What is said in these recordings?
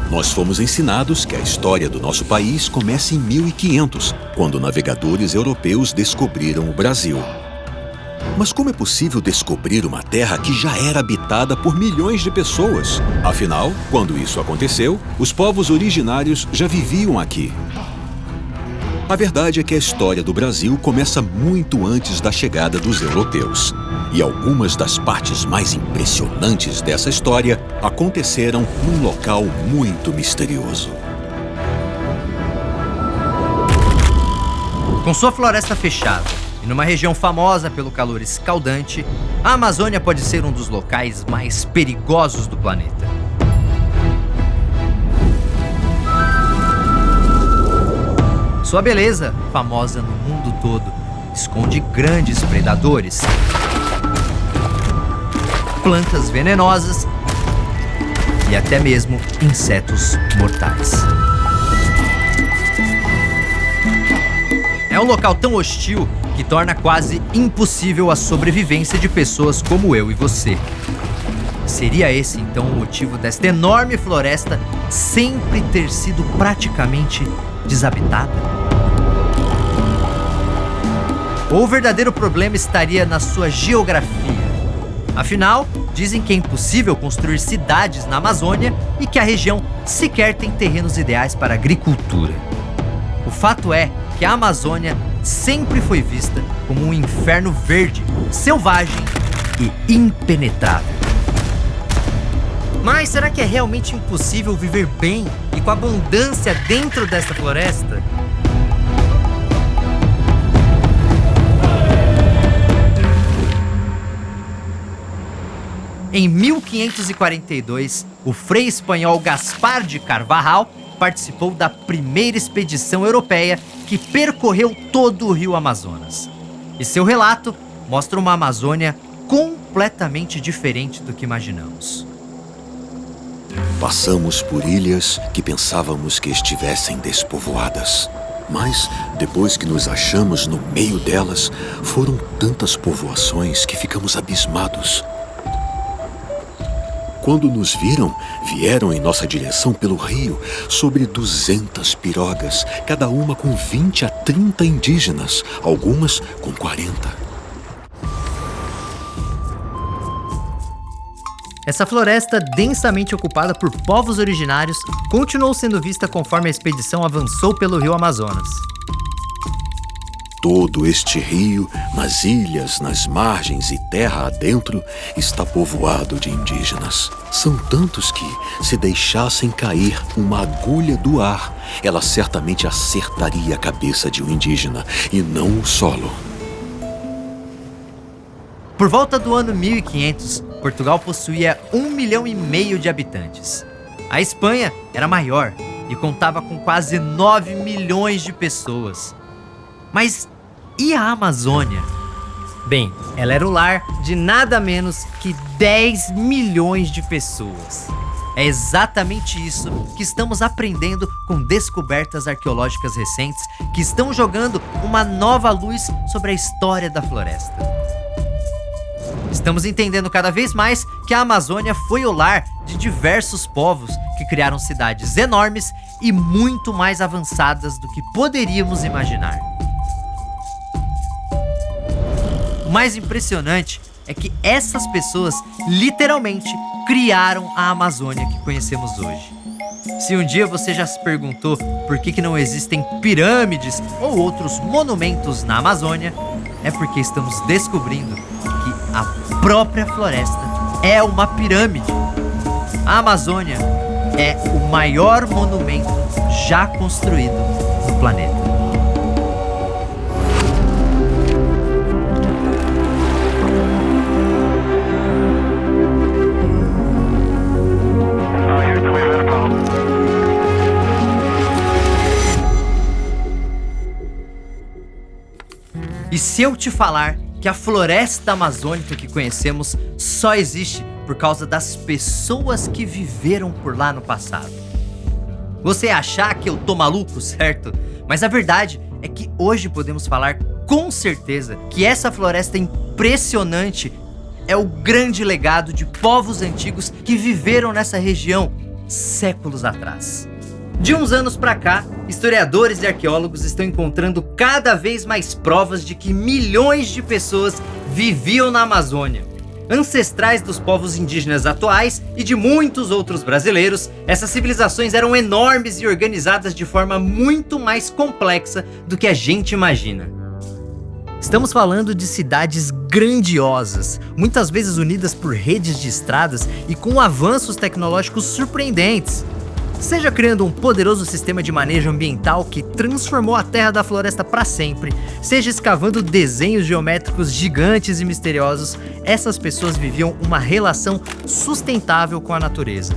Nós fomos ensinados que a história do nosso país começa em 1500, quando navegadores europeus descobriram o Brasil. Mas como é possível descobrir uma terra que já era habitada por milhões de pessoas? Afinal, quando isso aconteceu, os povos originários já viviam aqui. A verdade é que a história do Brasil começa muito antes da chegada dos europeus. E algumas das partes mais impressionantes dessa história aconteceram num local muito misterioso. Com sua floresta fechada e numa região famosa pelo calor escaldante, a Amazônia pode ser um dos locais mais perigosos do planeta. Sua beleza, famosa no mundo todo, esconde grandes predadores, plantas venenosas e até mesmo insetos mortais. É um local tão hostil que torna quase impossível a sobrevivência de pessoas como eu e você. Seria esse então o motivo desta enorme floresta sempre ter sido praticamente desabitada? Ou o verdadeiro problema estaria na sua geografia? Afinal, dizem que é impossível construir cidades na Amazônia e que a região sequer tem terrenos ideais para a agricultura. O fato é que a Amazônia sempre foi vista como um inferno verde, selvagem e impenetrável. Mas será que é realmente impossível viver bem e com abundância dentro dessa floresta? Em 1542, o frei espanhol Gaspar de Carvajal participou da primeira expedição europeia que percorreu todo o rio Amazonas. E seu relato mostra uma Amazônia completamente diferente do que imaginamos. Passamos por ilhas que pensávamos que estivessem despovoadas. Mas, depois que nos achamos no meio delas, foram tantas povoações que ficamos abismados. Quando nos viram, vieram em nossa direção pelo rio sobre 200 pirogas, cada uma com 20 a 30 indígenas, algumas com 40. Essa floresta, densamente ocupada por povos originários, continuou sendo vista conforme a expedição avançou pelo rio Amazonas. Todo este rio, nas ilhas, nas margens e terra adentro, está povoado de indígenas. São tantos que, se deixassem cair uma agulha do ar, ela certamente acertaria a cabeça de um indígena e não o solo. Por volta do ano 1500, Portugal possuía 1,5 milhão de habitantes. A Espanha era maior e contava com quase 9 milhões de pessoas. Mas e a Amazônia? Bem, ela era o lar de nada menos que 10 milhões de pessoas. É exatamente isso que estamos aprendendo com descobertas arqueológicas recentes que estão jogando uma nova luz sobre a história da floresta. Estamos entendendo cada vez mais que a Amazônia foi o lar de diversos povos que criaram cidades enormes e muito mais avançadas do que poderíamos imaginar. O mais impressionante é que essas pessoas literalmente criaram a Amazônia que conhecemos hoje. Se um dia você já se perguntou por que não existem pirâmides ou outros monumentos na Amazônia, é porque estamos descobrindo que a própria floresta é uma pirâmide. A Amazônia é o maior monumento já construído no planeta. E se eu te falar que a floresta amazônica que conhecemos só existe por causa das pessoas que viveram por lá no passado? Você ia achar que eu tô maluco, certo? Mas a verdade é que hoje podemos falar com certeza que essa floresta impressionante é o grande legado de povos antigos que viveram nessa região séculos atrás. De uns anos pra cá, historiadores e arqueólogos estão encontrando cada vez mais provas de que milhões de pessoas viviam na Amazônia. Ancestrais dos povos indígenas atuais e de muitos outros brasileiros, essas civilizações eram enormes e organizadas de forma muito mais complexa do que a gente imagina. Estamos falando de cidades grandiosas, muitas vezes unidas por redes de estradas e com avanços tecnológicos surpreendentes. Seja criando um poderoso sistema de manejo ambiental que transformou a terra da floresta para sempre, seja escavando desenhos geométricos gigantes e misteriosos, essas pessoas viviam uma relação sustentável com a natureza.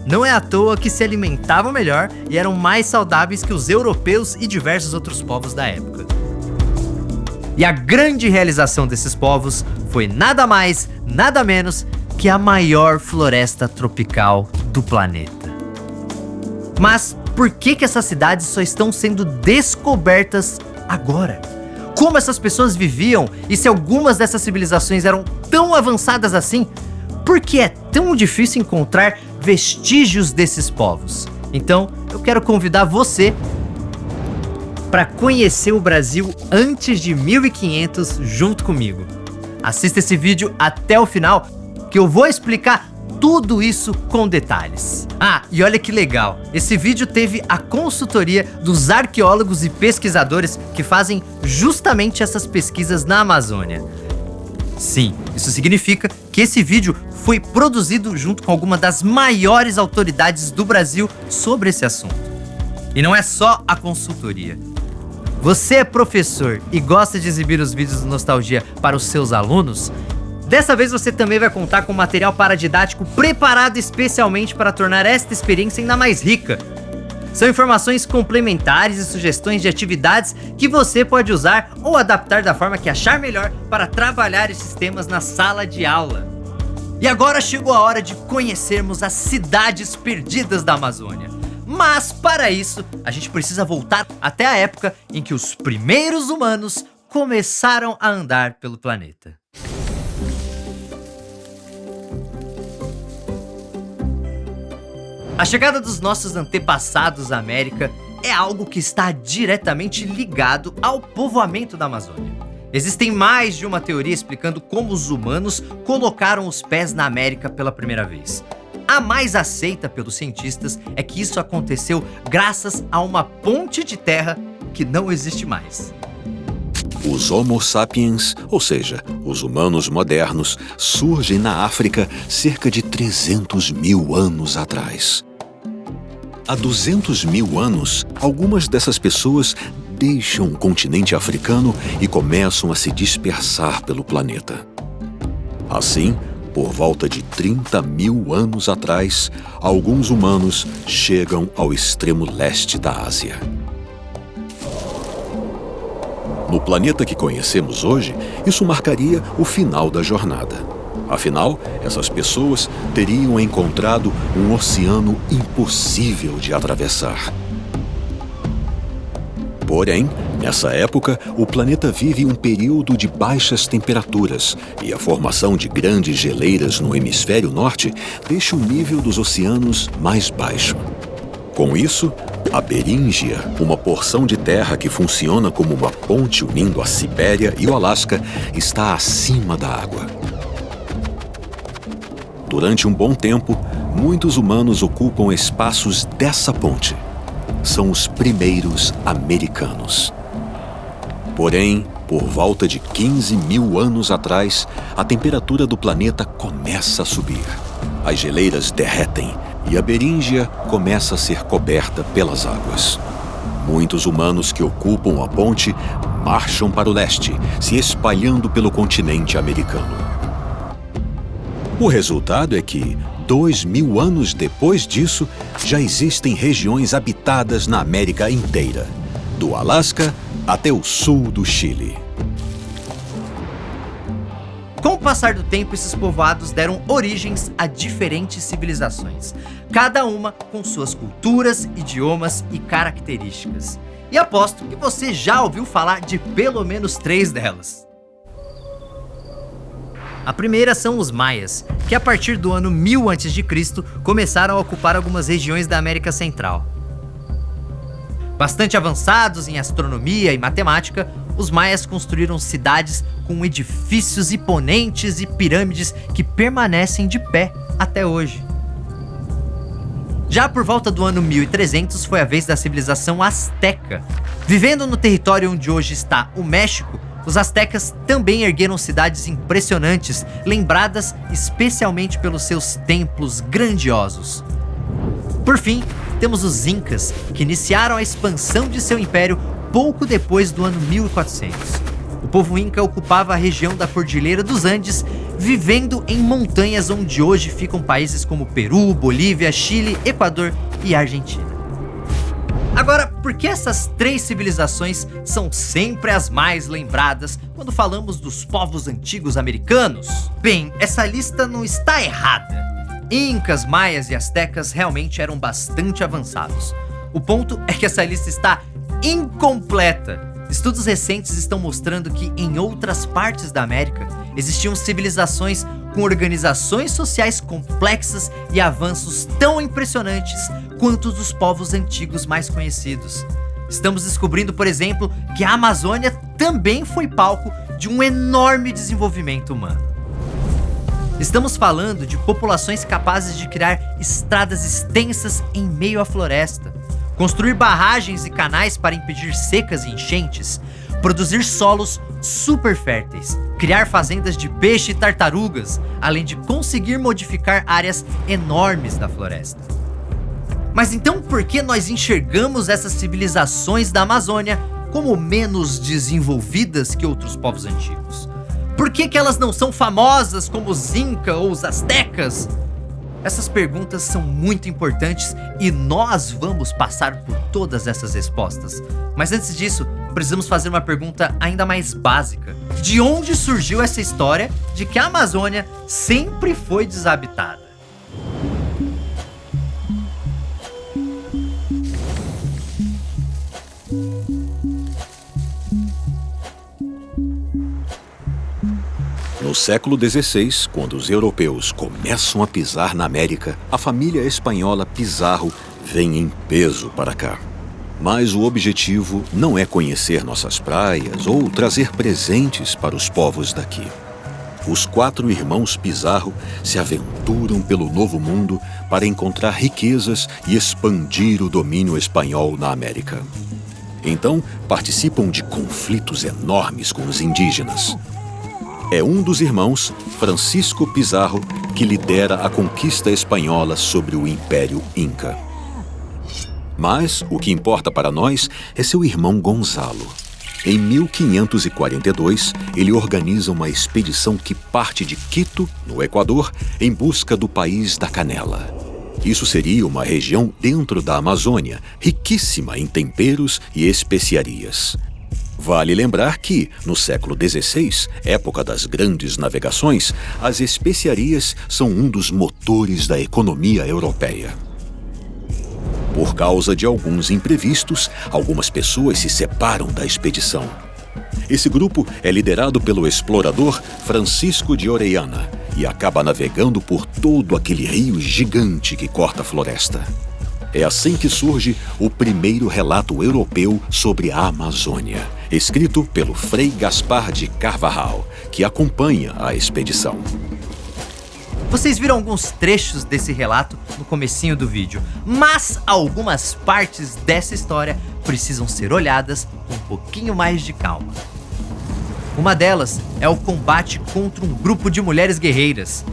Não é à toa que se alimentavam melhor e eram mais saudáveis que os europeus e diversos outros povos da época. E a grande realização desses povos foi nada mais, nada menos que a maior floresta tropical do planeta. Mas por que essas cidades só estão sendo descobertas agora? Como essas pessoas viviam e se algumas dessas civilizações eram tão avançadas assim? Por que é tão difícil encontrar vestígios desses povos? Então, eu quero convidar você para conhecer o Brasil antes de 1500 junto comigo. Assista esse vídeo até o final, que eu vou explicar tudo isso com detalhes. Ah, e olha que legal, esse vídeo teve a consultoria dos arqueólogos e pesquisadores que fazem justamente essas pesquisas na Amazônia. Sim, isso significa que esse vídeo foi produzido junto com alguma das maiores autoridades do Brasil sobre esse assunto. E não é só a consultoria. Você é professor e gosta de exibir os vídeos do Nostalgia para os seus alunos? Dessa vez você também vai contar com material paradidático preparado especialmente para tornar esta experiência ainda mais rica. São informações complementares e sugestões de atividades que você pode usar ou adaptar da forma que achar melhor para trabalhar esses temas na sala de aula. E agora chegou a hora de conhecermos as cidades perdidas da Amazônia. Mas para isso, a gente precisa voltar até a época em que os primeiros humanos começaram a andar pelo planeta. A chegada dos nossos antepassados à América é algo que está diretamente ligado ao povoamento da Amazônia. Existem mais de uma teoria explicando como os humanos colocaram os pés na América pela primeira vez. A mais aceita pelos cientistas é que isso aconteceu graças a uma ponte de terra que não existe mais. Os Homo sapiens, ou seja, os humanos modernos, surgem na África cerca de 300 mil anos atrás. Há 200 mil anos, algumas dessas pessoas deixam o continente africano e começam a se dispersar pelo planeta. Assim, por volta de 30 mil anos atrás, alguns humanos chegam ao extremo leste da Ásia. No planeta que conhecemos hoje, isso marcaria o final da jornada. Afinal, essas pessoas teriam encontrado um oceano impossível de atravessar. Porém, nessa época, o planeta vive um período de baixas temperaturas e a formação de grandes geleiras no hemisfério norte deixa o nível dos oceanos mais baixo. Com isso, a Beríngia, uma porção de terra que funciona como uma ponte unindo a Sibéria e o Alasca, está acima da água. Durante um bom tempo, muitos humanos ocupam espaços dessa ponte. São os primeiros americanos. Porém, por volta de 15 mil anos atrás, a temperatura do planeta começa a subir. As geleiras derretem e a Beríngia começa a ser coberta pelas águas. Muitos humanos que ocupam a ponte marcham para o leste, se espalhando pelo continente americano. O resultado é que, 2000 anos depois disso, já existem regiões habitadas na América inteira, do Alasca até o sul do Chile. Com o passar do tempo, esses povoados deram origens a diferentes civilizações, cada uma com suas culturas, idiomas e características. E aposto que você já ouviu falar de pelo menos 3 delas. A primeira são os maias, que a partir do ano 1000 a.C. começaram a ocupar algumas regiões da América Central. Bastante avançados em astronomia e matemática, os maias construíram cidades com edifícios imponentes e pirâmides que permanecem de pé até hoje. Já por volta do ano 1300 foi a vez da civilização asteca. Vivendo no território onde hoje está o México, os astecas também ergueram cidades impressionantes, lembradas especialmente pelos seus templos grandiosos. Por fim, temos os incas, que iniciaram a expansão de seu império pouco depois do ano 1400. O povo inca ocupava a região da Cordilheira dos Andes, vivendo em montanhas onde hoje ficam países como Peru, Bolívia, Chile, Equador e Argentina. Agora, por que essas três civilizações são sempre as mais lembradas quando falamos dos povos antigos americanos? Bem, essa lista não está errada. Incas, maias e astecas realmente eram bastante avançados. O ponto é que essa lista está incompleta. Estudos recentes estão mostrando que em outras partes da América existiam civilizações com organizações sociais complexas e avanços tão impressionantes quanto os dos povos antigos mais conhecidos. Estamos descobrindo, por exemplo, que a Amazônia também foi palco de um enorme desenvolvimento humano. Estamos falando de populações capazes de criar estradas extensas em meio à floresta, construir barragens e canais para impedir secas e enchentes, produzir solos super férteis, criar fazendas de peixe e tartarugas, além de conseguir modificar áreas enormes da floresta. Mas então por que nós enxergamos essas civilizações da Amazônia como menos desenvolvidas que outros povos antigos? Por que elas não são famosas como os Inca ou os Astecas? Essas perguntas são muito importantes e nós vamos passar por todas essas respostas. Mas antes disso, precisamos fazer uma pergunta ainda mais básica. De onde surgiu essa história de que a Amazônia sempre foi desabitada? No século XVI, quando os europeus começam a pisar na América, a família espanhola Pizarro vem em peso para cá. Mas o objetivo não é conhecer nossas praias ou trazer presentes para os povos daqui. Os 4 irmãos Pizarro se aventuram pelo Novo Mundo para encontrar riquezas e expandir o domínio espanhol na América. Então, participam de conflitos enormes com os indígenas. É um dos irmãos, Francisco Pizarro, que lidera a conquista espanhola sobre o Império Inca. Mas o que importa para nós é seu irmão Gonzalo. Em 1542, ele organiza uma expedição que parte de Quito, no Equador, em busca do país da canela. Isso seria uma região dentro da Amazônia, riquíssima em temperos e especiarias. Vale lembrar que, no século XVI, época das grandes navegações, as especiarias são um dos motores da economia europeia. Por causa de alguns imprevistos, algumas pessoas se separam da expedição. Esse grupo é liderado pelo explorador Francisco de Orellana e acaba navegando por todo aquele rio gigante que corta a floresta. É assim que surge o primeiro relato europeu sobre a Amazônia, escrito pelo Frei Gaspar de Carvajal, que acompanha a expedição. Vocês viram alguns trechos desse relato no comecinho do vídeo, mas algumas partes dessa história precisam ser olhadas com um pouquinho mais de calma. Uma delas é o combate contra um grupo de mulheres guerreiras.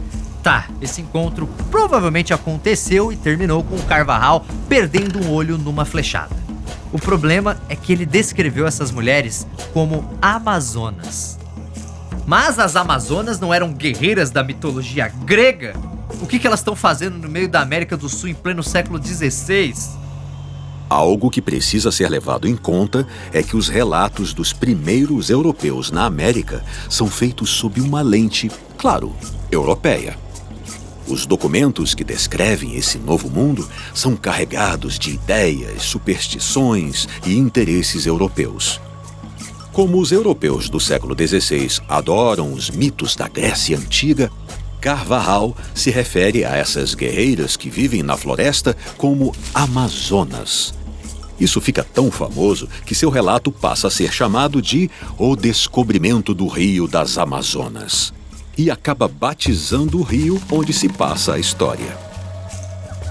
Tá, esse encontro provavelmente aconteceu e terminou com o Carvajal perdendo um olho numa flechada. O problema é que ele descreveu essas mulheres como amazonas. Mas as amazonas não eram guerreiras da mitologia grega? O que elas estão fazendo no meio da América do Sul em pleno século XVI? Algo que precisa ser levado em conta é que os relatos dos primeiros europeus na América são feitos sob uma lente, claro, europeia. Os documentos que descrevem esse novo mundo são carregados de ideias, superstições e interesses europeus. Como os europeus do século XVI adoram os mitos da Grécia Antiga, Carvajal se refere a essas guerreiras que vivem na floresta como Amazonas. Isso fica tão famoso que seu relato passa a ser chamado de O Descobrimento do Rio das Amazonas e acaba batizando o rio onde se passa a história.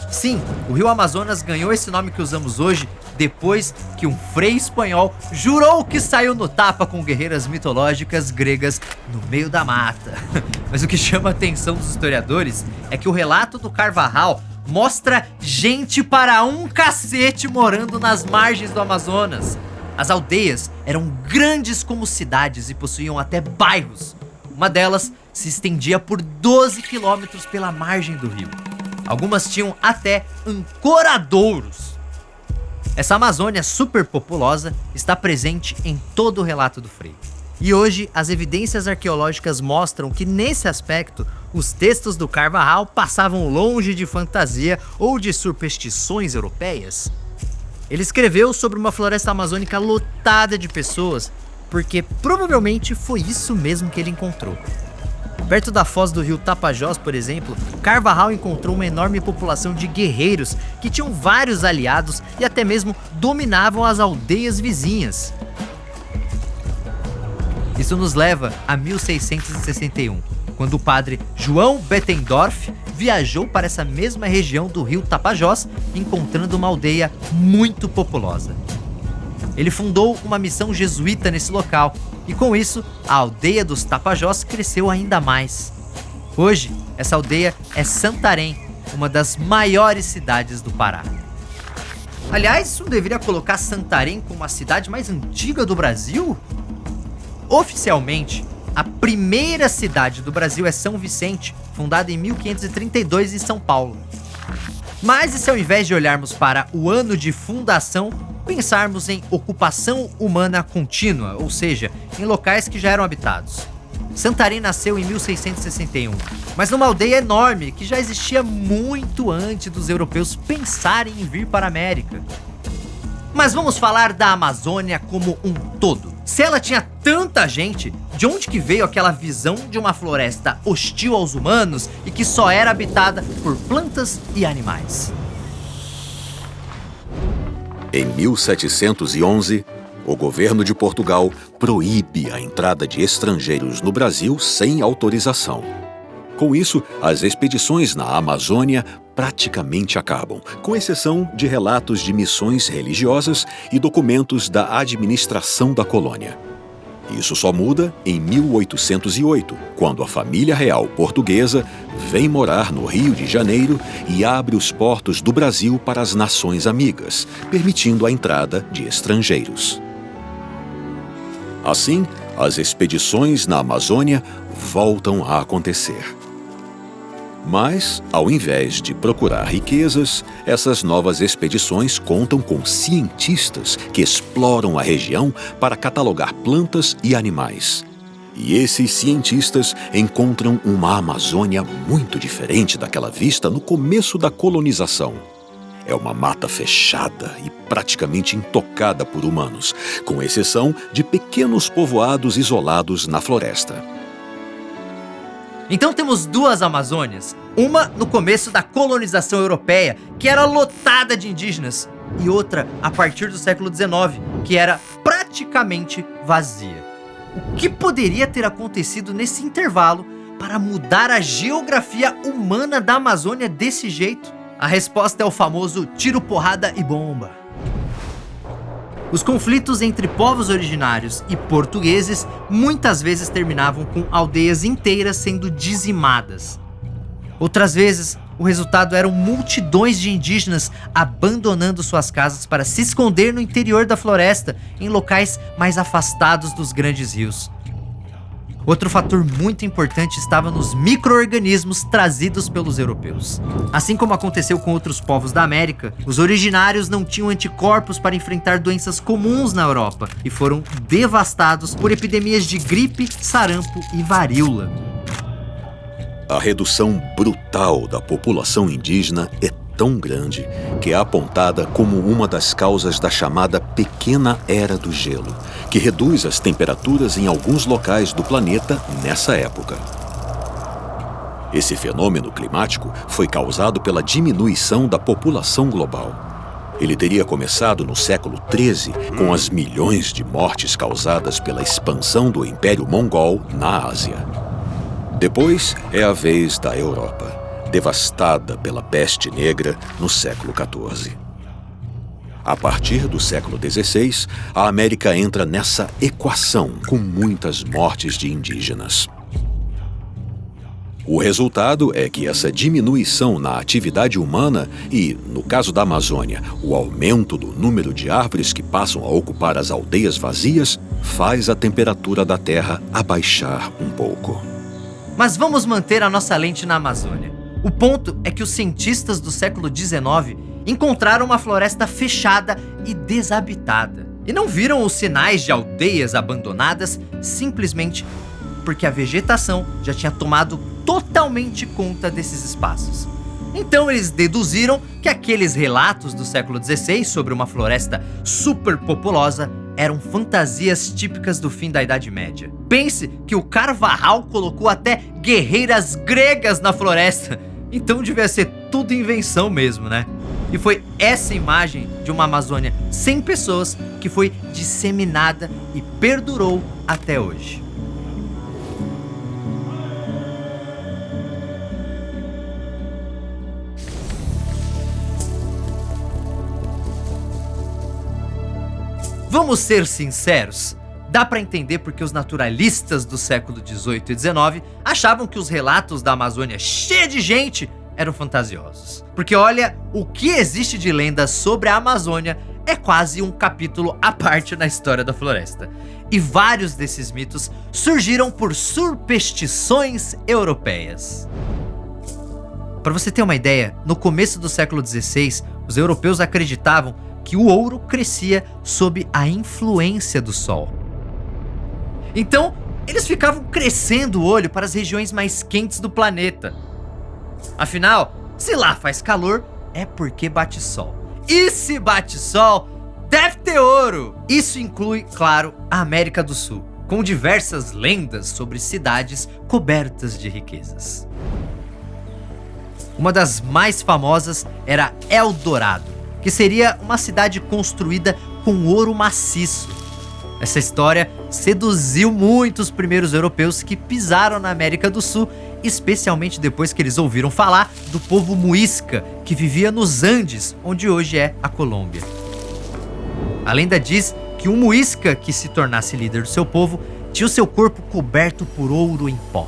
Sim, o rio Amazonas ganhou esse nome que usamos hoje depois que um frei espanhol jurou que saiu no tapa com guerreiras mitológicas gregas no meio da mata. Mas o que chama a atenção dos historiadores é que o relato do Carvajal mostra gente para um cacete morando nas margens do Amazonas. As aldeias eram grandes como cidades e possuíam até bairros. Uma delas se estendia por 12 quilômetros pela margem do rio. Algumas tinham até ancoradouros. Essa Amazônia superpopulosa está presente em todo o relato do Frei. E hoje, as evidências arqueológicas mostram que, nesse aspecto, os textos do Carvajal passavam longe de fantasia ou de superstições europeias. Ele escreveu sobre uma floresta amazônica lotada de pessoas, porque provavelmente foi isso mesmo que ele encontrou. Perto da foz do rio Tapajós, por exemplo, Carvajal encontrou uma enorme população de guerreiros que tinham vários aliados e até mesmo dominavam as aldeias vizinhas. Isso nos leva a 1661, quando o padre João Bettendorf viajou para essa mesma região do rio Tapajós, encontrando uma aldeia muito populosa. Ele fundou uma missão jesuíta nesse local e, com isso, a aldeia dos Tapajós cresceu ainda mais. Hoje, essa aldeia é Santarém, uma das maiores cidades do Pará. Aliás, isso deveria colocar Santarém como a cidade mais antiga do Brasil? Oficialmente, a primeira cidade do Brasil é São Vicente, fundada em 1532 em São Paulo. Mas e se ao invés de olharmos para o ano de fundação, pensarmos em ocupação humana contínua, ou seja, em locais que já eram habitados? Santarém nasceu em 1661, mas numa aldeia enorme que já existia muito antes dos europeus pensarem em vir para a América. Mas vamos falar da Amazônia como um todo. Se ela tinha tanta gente, de onde que veio aquela visão de uma floresta hostil aos humanos e que só era habitada por plantas e animais? Em 1711, o governo de Portugal proíbe a entrada de estrangeiros no Brasil sem autorização. Com isso, as expedições na Amazônia praticamente acabam, com exceção de relatos de missões religiosas e documentos da administração da colônia. Isso só muda em 1808, quando a família real portuguesa vem morar no Rio de Janeiro e abre os portos do Brasil para as nações amigas, permitindo a entrada de estrangeiros. Assim, as expedições na Amazônia voltam a acontecer. Mas, ao invés de procurar riquezas, essas novas expedições contam com cientistas que exploram a região para catalogar plantas e animais. E esses cientistas encontram uma Amazônia muito diferente daquela vista no começo da colonização. É uma mata fechada e praticamente intocada por humanos, com exceção de pequenos povoados isolados na floresta. Então temos duas Amazônias, uma no começo da colonização europeia, que era lotada de indígenas, e outra a partir do século XIX, que era praticamente vazia. O que poderia ter acontecido nesse intervalo para mudar a geografia humana da Amazônia desse jeito? A resposta é o famoso tiro, porrada e bomba. Os conflitos entre povos originários e portugueses muitas vezes terminavam com aldeias inteiras sendo dizimadas. Outras vezes, o resultado eram multidões de indígenas abandonando suas casas para se esconder no interior da floresta, em locais mais afastados dos grandes rios. Outro fator muito importante estava nos micro-organismos trazidos pelos europeus. Assim como aconteceu com outros povos da América, os originários não tinham anticorpos para enfrentar doenças comuns na Europa e foram devastados por epidemias de gripe, sarampo e varíola. A redução brutal da população indígena é tão grande que é apontada como uma das causas da chamada Pequena Era do Gelo, que reduz as temperaturas em alguns locais do planeta nessa época. Esse fenômeno climático foi causado pela diminuição da população global. Ele teria começado no século XIII, com as milhões de mortes causadas pela expansão do Império Mongol na Ásia. Depois é a vez da Europa, devastada pela peste negra no século XIV. A partir do século XVI, a América entra nessa equação com muitas mortes de indígenas. O resultado é que essa diminuição na atividade humana e, no caso da Amazônia, o aumento do número de árvores que passam a ocupar as aldeias vazias faz a temperatura da Terra abaixar um pouco. Mas vamos manter a nossa lente na Amazônia. O ponto é que os cientistas do século XIX encontraram uma floresta fechada e desabitada. E não viram os sinais de aldeias abandonadas simplesmente porque a vegetação já tinha tomado totalmente conta desses espaços. Então eles deduziram que aqueles relatos do século XVI sobre uma floresta superpopulosa eram fantasias típicas do fim da Idade Média. Pense que o Carvajal colocou até guerreiras gregas na floresta, então devia ser tudo invenção mesmo, né? E foi essa imagem de uma Amazônia sem pessoas que foi disseminada e perdurou até hoje. Vamos ser sinceros, dá pra entender porque os naturalistas do século XVIII e XIX achavam que os relatos da Amazônia cheia de gente eram fantasiosos. Porque olha, o que existe de lendas sobre a Amazônia é quase um capítulo à parte na história da floresta. E vários desses mitos surgiram por superstições europeias. Para você ter uma ideia, no começo do século XVI, os europeus acreditavam que o ouro crescia sob a influência do sol. Então, eles ficavam crescendo o olho para as regiões mais quentes do planeta. Afinal, se lá faz calor, é porque bate sol. E se bate sol, deve ter ouro! Isso inclui, claro, a América do Sul, com diversas lendas sobre cidades cobertas de riquezas. Uma das mais famosas era El Dorado, que seria uma cidade construída com ouro maciço. Essa história seduziu muitos primeiros europeus que pisaram na América do Sul, especialmente depois que eles ouviram falar do povo muisca, que vivia nos Andes, onde hoje é a Colômbia. A lenda diz que um muisca que se tornasse líder do seu povo tinha o seu corpo coberto por ouro em pó.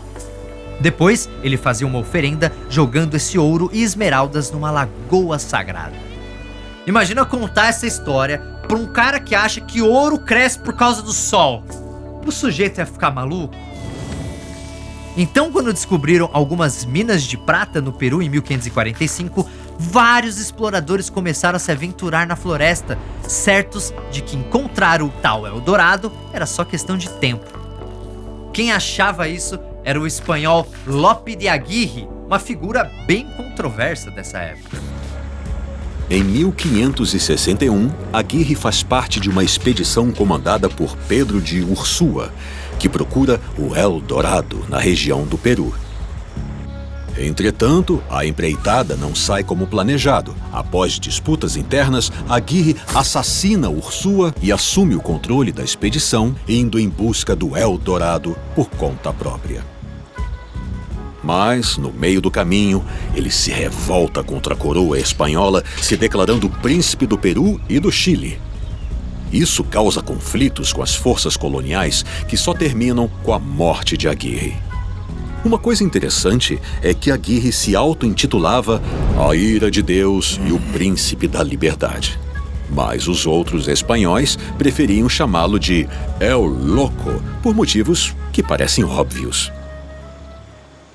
Depois, ele fazia uma oferenda jogando esse ouro e esmeraldas numa lagoa sagrada. Imagina contar essa história pra um cara que acha que ouro cresce por causa do sol. O sujeito ia ficar maluco? Então, quando descobriram algumas minas de prata no Peru em 1545, vários exploradores começaram a se aventurar na floresta, certos de que encontrar o tal Eldorado era só questão de tempo. Quem achava isso era o espanhol Lope de Aguirre, uma figura bem controversa dessa época. Em 1561, Aguirre faz parte de uma expedição comandada por Pedro de Ursúa, que procura o El Dorado na região do Peru. Entretanto, a empreitada não sai como planejado. Após disputas internas, Aguirre assassina Ursúa e assume o controle da expedição, indo em busca do El Dorado por conta própria. Mas, no meio do caminho, ele se revolta contra a coroa espanhola, se declarando príncipe do Peru e do Chile. Isso causa conflitos com as forças coloniais que só terminam com a morte de Aguirre. Uma coisa interessante é que Aguirre se auto-intitulava a ira de Deus e o príncipe da liberdade. Mas os outros espanhóis preferiam chamá-lo de El Loco, por motivos que parecem óbvios.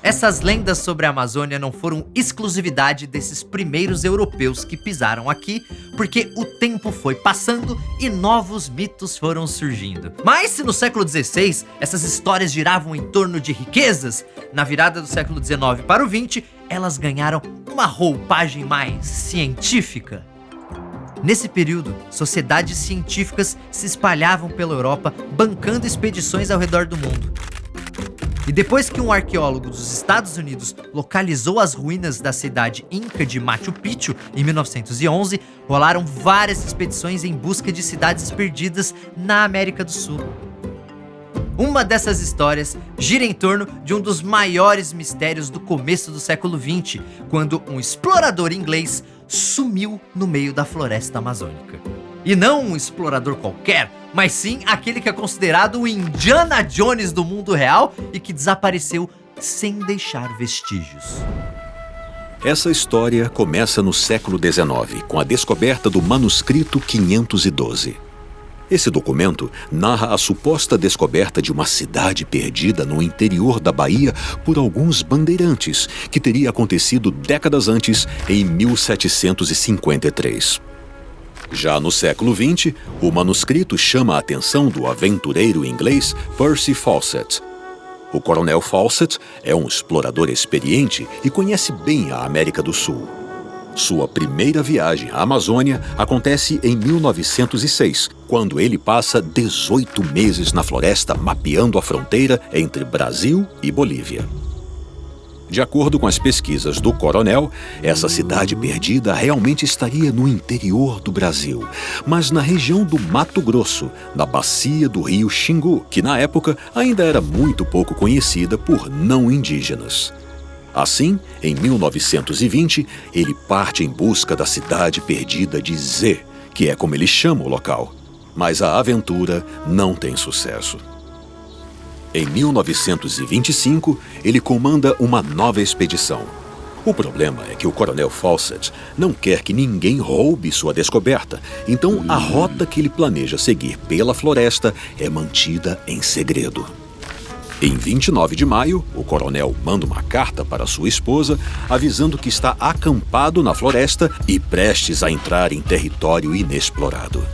Essas lendas sobre a Amazônia não foram exclusividade desses primeiros europeus que pisaram aqui, porque o tempo foi passando e novos mitos foram surgindo. Mas se no século XVI essas histórias giravam em torno de riquezas, na virada do século XIX para o XX, elas ganharam uma roupagem mais científica. Nesse período, sociedades científicas se espalhavam pela Europa, bancando expedições ao redor do mundo. E depois que um arqueólogo dos Estados Unidos localizou as ruínas da cidade inca de Machu Picchu em 1911, rolaram várias expedições em busca de cidades perdidas na América do Sul. Uma dessas histórias gira em torno de um dos maiores mistérios do começo do século XX, quando um explorador inglês sumiu no meio da floresta amazônica. E não um explorador qualquer, mas sim aquele que é considerado o Indiana Jones do mundo real e que desapareceu sem deixar vestígios. Essa história começa no século XIX, com a descoberta do manuscrito 512. Esse documento narra a suposta descoberta de uma cidade perdida no interior da Bahia por alguns bandeirantes, que teria acontecido décadas antes, em 1753. Já no século XX, o manuscrito chama a atenção do aventureiro inglês Percy Fawcett. O Coronel Fawcett é um explorador experiente e conhece bem a América do Sul. Sua primeira viagem à Amazônia acontece em 1906, quando ele passa 18 meses na floresta mapeando a fronteira entre Brasil e Bolívia. De acordo com as pesquisas do coronel, essa cidade perdida realmente estaria no interior do Brasil, mas na região do Mato Grosso, na bacia do rio Xingu, que na época ainda era muito pouco conhecida por não indígenas. Assim, em 1920, ele parte em busca da cidade perdida de Z, que é como ele chama o local. Mas a aventura não tem sucesso. Em 1925, ele comanda uma nova expedição. O problema é que o Coronel Fawcett não quer que ninguém roube sua descoberta, então a rota que ele planeja seguir pela floresta é mantida em segredo. Em 29 de maio, o coronel manda uma carta para sua esposa, avisando que está acampado na floresta e prestes a entrar em território inexplorado.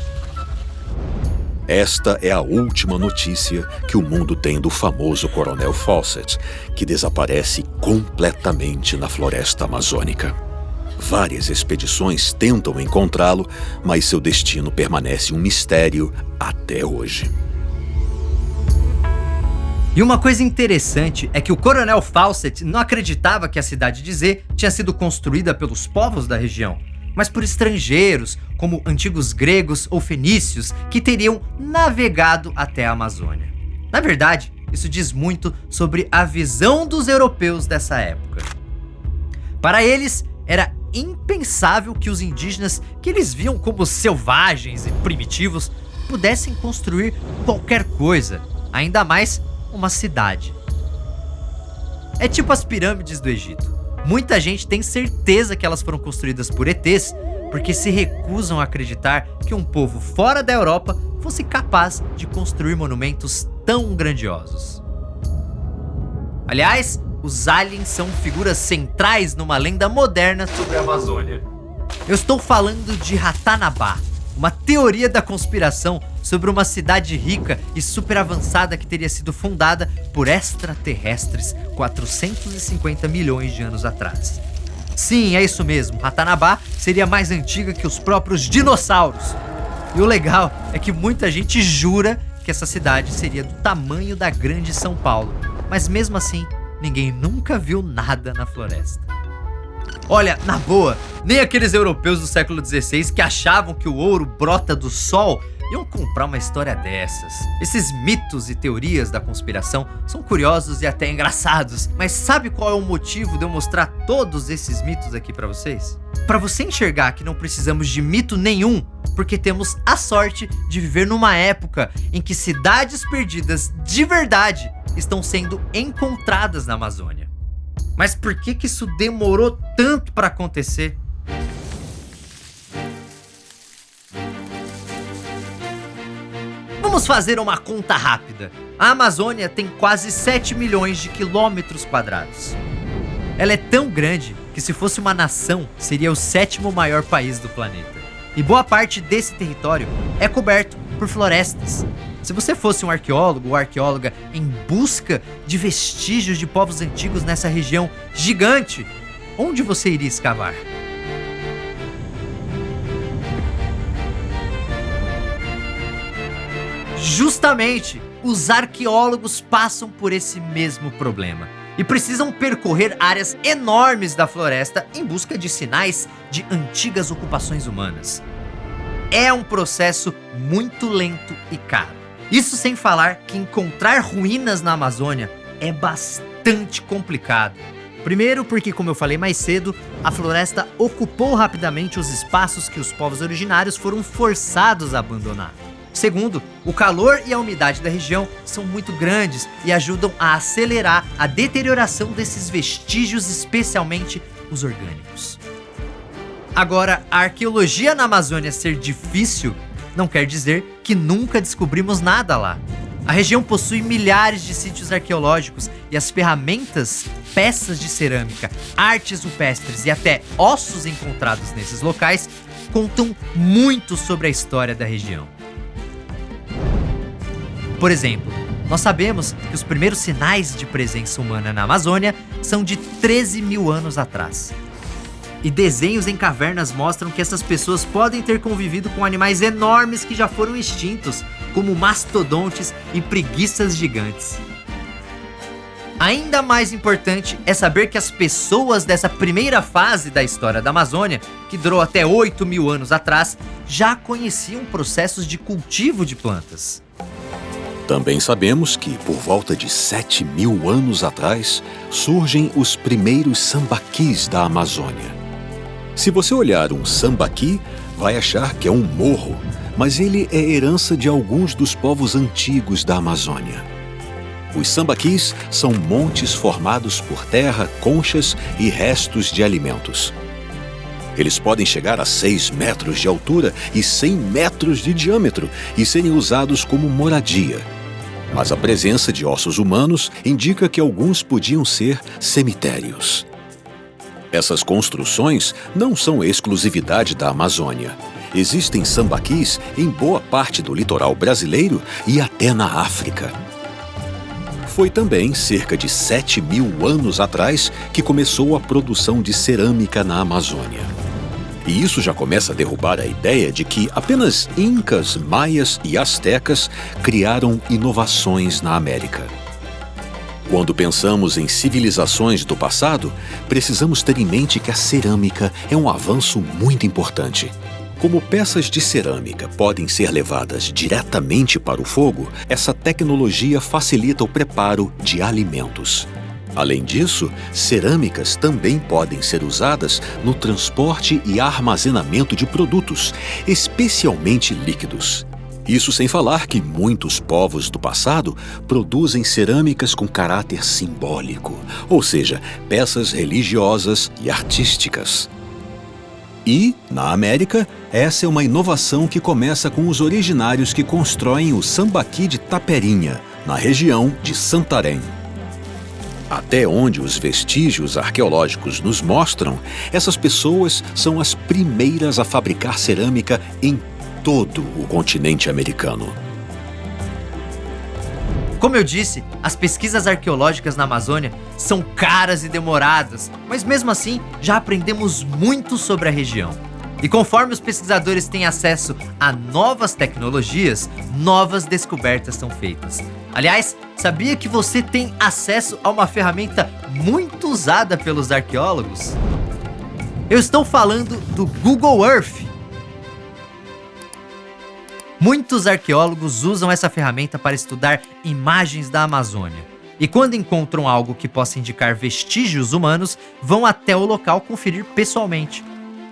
Esta é a última notícia que o mundo tem do famoso Coronel Fawcett, que desaparece completamente na floresta amazônica. Várias expedições tentam encontrá-lo, mas seu destino permanece um mistério até hoje. E uma coisa interessante é que o Coronel Fawcett não acreditava que a cidade de Z tinha sido construída pelos povos da região, mas por estrangeiros, como antigos gregos ou fenícios, que teriam navegado até a Amazônia. Na verdade, isso diz muito sobre a visão dos europeus dessa época. Para eles, era impensável que os indígenas, que eles viam como selvagens e primitivos, pudessem construir qualquer coisa, ainda mais uma cidade. É tipo as pirâmides do Egito. Muita gente tem certeza que elas foram construídas por ETs porque se recusam a acreditar que um povo fora da Europa fosse capaz de construir monumentos tão grandiosos. Aliás, os aliens são figuras centrais numa lenda moderna sobre a Amazônia. Eu estou falando de Ratanabá, uma teoria da conspiração sobre uma cidade rica e super avançada que teria sido fundada por extraterrestres 450 milhões de anos atrás. Sim, é isso mesmo, Ratanabá seria mais antiga que os próprios dinossauros. E o legal é que muita gente jura que essa cidade seria do tamanho da Grande São Paulo, mas mesmo assim, ninguém nunca viu nada na floresta. Olha, na boa, nem aqueles europeus do século XVI que achavam que o ouro brota do sol iam comprar uma história dessas. Esses mitos e teorias da conspiração são curiosos e até engraçados, mas sabe qual é o motivo de eu mostrar todos esses mitos aqui pra vocês? Pra você enxergar que não precisamos de mito nenhum, porque temos a sorte de viver numa época em que cidades perdidas de verdade estão sendo encontradas na Amazônia. Mas por que isso demorou tanto pra acontecer? Vamos fazer uma conta rápida. A Amazônia tem quase 7 milhões de quilômetros quadrados. Ela é tão grande que, se fosse uma nação, seria o 7º maior país do planeta. E boa parte desse território é coberto por florestas. Se você fosse um arqueólogo ou arqueóloga em busca de vestígios de povos antigos nessa região gigante, onde você iria escavar? Justamente, os arqueólogos passam por esse mesmo problema e precisam percorrer áreas enormes da floresta em busca de sinais de antigas ocupações humanas. É um processo muito lento e caro. Isso sem falar que encontrar ruínas na Amazônia é bastante complicado. Primeiro porque, como eu falei mais cedo, a floresta ocupou rapidamente os espaços que os povos originários foram forçados a abandonar. Segundo, o calor e a umidade da região são muito grandes e ajudam a acelerar a deterioração desses vestígios, especialmente os orgânicos. Agora, a arqueologia na Amazônia ser difícil não quer dizer que nunca descobrimos nada lá. A região possui milhares de sítios arqueológicos e as ferramentas, peças de cerâmica, artes rupestres e até ossos encontrados nesses locais contam muito sobre a história da região. Por exemplo, nós sabemos que os primeiros sinais de presença humana na Amazônia são de 13 mil anos atrás. E desenhos em cavernas mostram que essas pessoas podem ter convivido com animais enormes que já foram extintos, como mastodontes e preguiças gigantes. Ainda mais importante é saber que as pessoas dessa primeira fase da história da Amazônia, que durou até 8 mil anos atrás, já conheciam processos de cultivo de plantas. Também sabemos que, por volta de 7 mil anos atrás, surgem os primeiros sambaquis da Amazônia. Se você olhar um sambaqui, vai achar que é um morro, mas ele é herança de alguns dos povos antigos da Amazônia. Os sambaquis são montes formados por terra, conchas e restos de alimentos. Eles podem chegar a 6 metros de altura e 100 metros de diâmetro e serem usados como moradia. Mas a presença de ossos humanos indica que alguns podiam ser cemitérios. Essas construções não são exclusividade da Amazônia. Existem sambaquis em boa parte do litoral brasileiro e até na África. Foi também cerca de 7 mil anos atrás que começou a produção de cerâmica na Amazônia. E isso já começa a derrubar a ideia de que apenas incas, maias e astecas criaram inovações na América. Quando pensamos em civilizações do passado, precisamos ter em mente que a cerâmica é um avanço muito importante. Como peças de cerâmica podem ser levadas diretamente para o fogo, essa tecnologia facilita o preparo de alimentos. Além disso, cerâmicas também podem ser usadas no transporte e armazenamento de produtos, especialmente líquidos. Isso sem falar que muitos povos do passado produzem cerâmicas com caráter simbólico, ou seja, peças religiosas e artísticas. E, na América, essa é uma inovação que começa com os originários que constroem o sambaqui de Taperinha, na região de Santarém. Até onde os vestígios arqueológicos nos mostram, essas pessoas são as primeiras a fabricar cerâmica em todo o continente americano. Como eu disse, as pesquisas arqueológicas na Amazônia são caras e demoradas, mas mesmo assim já aprendemos muito sobre a região. E conforme os pesquisadores têm acesso a novas tecnologias, novas descobertas são feitas. Aliás, sabia que você tem acesso a uma ferramenta muito usada pelos arqueólogos? Eu estou falando do Google Earth. Muitos arqueólogos usam essa ferramenta para estudar imagens da Amazônia. E quando encontram algo que possa indicar vestígios humanos, vão até o local conferir pessoalmente.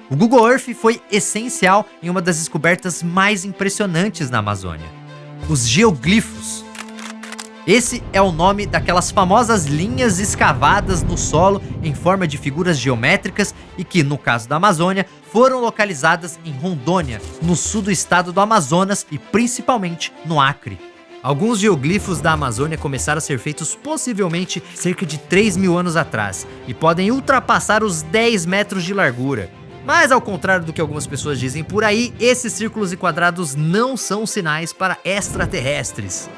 O Google Earth foi essencial em uma das descobertas mais impressionantes na Amazônia: os geoglifos. Esse é o nome daquelas famosas linhas escavadas no solo em forma de figuras geométricas e que, no caso da Amazônia, foram localizadas em Rondônia, no sul do estado do Amazonas e principalmente no Acre. Alguns geoglifos da Amazônia começaram a ser feitos possivelmente cerca de 3 mil anos atrás e podem ultrapassar os 10 metros de largura. Mas, ao contrário do que algumas pessoas dizem por aí, esses círculos e quadrados não são sinais para extraterrestres.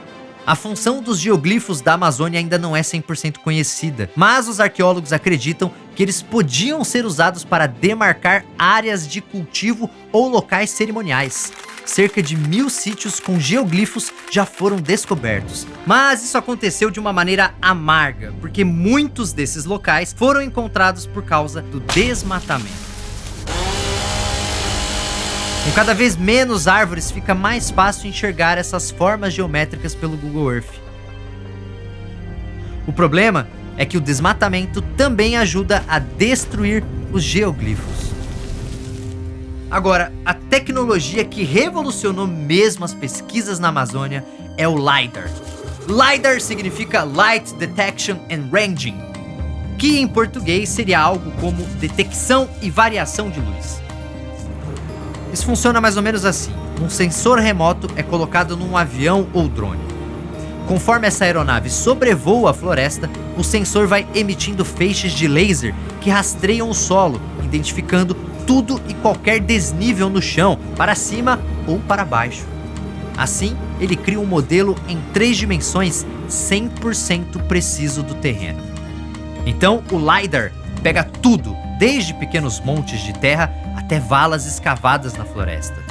A função dos geoglifos da Amazônia ainda não é 100% conhecida, mas os arqueólogos acreditam que eles podiam ser usados para demarcar áreas de cultivo ou locais cerimoniais. Cerca de 1000 sítios com geoglifos já foram descobertos. Mas isso aconteceu de uma maneira amarga, porque muitos desses locais foram encontrados por causa do desmatamento. Com cada vez menos árvores, fica mais fácil enxergar essas formas geométricas pelo Google Earth. O problema é que o desmatamento também ajuda a destruir os geoglifos. Agora, a tecnologia que revolucionou mesmo as pesquisas na Amazônia é o LiDAR. LiDAR significa Light Detection and Ranging, que em português seria algo como detecção e variação de luz. Isso funciona mais ou menos assim. Um sensor remoto é colocado num avião ou drone. Conforme essa aeronave sobrevoa a floresta, o sensor vai emitindo feixes de laser que rastreiam o solo, identificando tudo e qualquer desnível no chão, para cima ou para baixo. Assim, ele cria um modelo em 3 dimensões 100% preciso do terreno. Então, o LiDAR pega tudo, desde pequenos montes de terra até valas escavadas na floresta.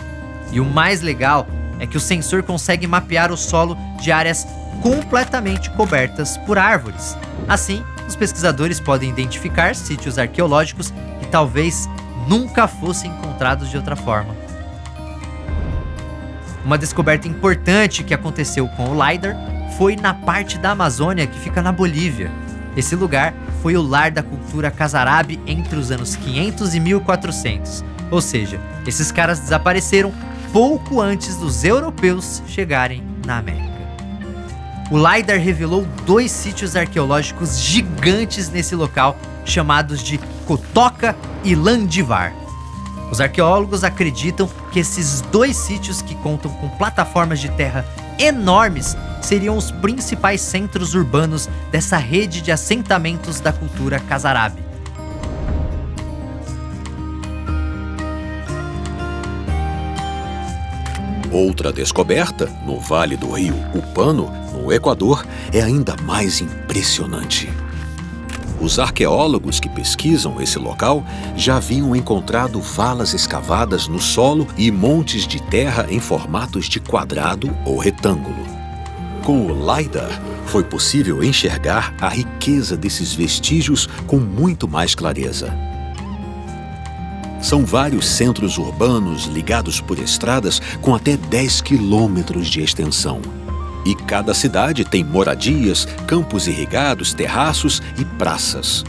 E o mais legal é que o sensor consegue mapear o solo de áreas completamente cobertas por árvores. Assim, os pesquisadores podem identificar sítios arqueológicos que talvez nunca fossem encontrados de outra forma. Uma descoberta importante que aconteceu com o LiDAR foi na parte da Amazônia que fica na Bolívia. Esse lugar foi o lar da cultura Casarabe entre os anos 500 e 1400. Ou seja, esses caras desapareceram pouco antes dos europeus chegarem na América. O LiDAR revelou 2 sítios arqueológicos gigantes nesse local, chamados de Cotoca e Landivar. Os arqueólogos acreditam que esses 2 sítios, que contam com plataformas de terra enormes, seriam os principais centros urbanos dessa rede de assentamentos da cultura Casarabe. Outra descoberta, no Vale do Rio Upano, no Equador, é ainda mais impressionante. Os arqueólogos que pesquisam esse local já haviam encontrado valas escavadas no solo e montes de terra em formatos de quadrado ou retângulo. Com o LiDAR, foi possível enxergar a riqueza desses vestígios com muito mais clareza. São vários centros urbanos ligados por estradas com até 10 quilômetros de extensão. E cada cidade tem moradias, campos irrigados, terraços e praças.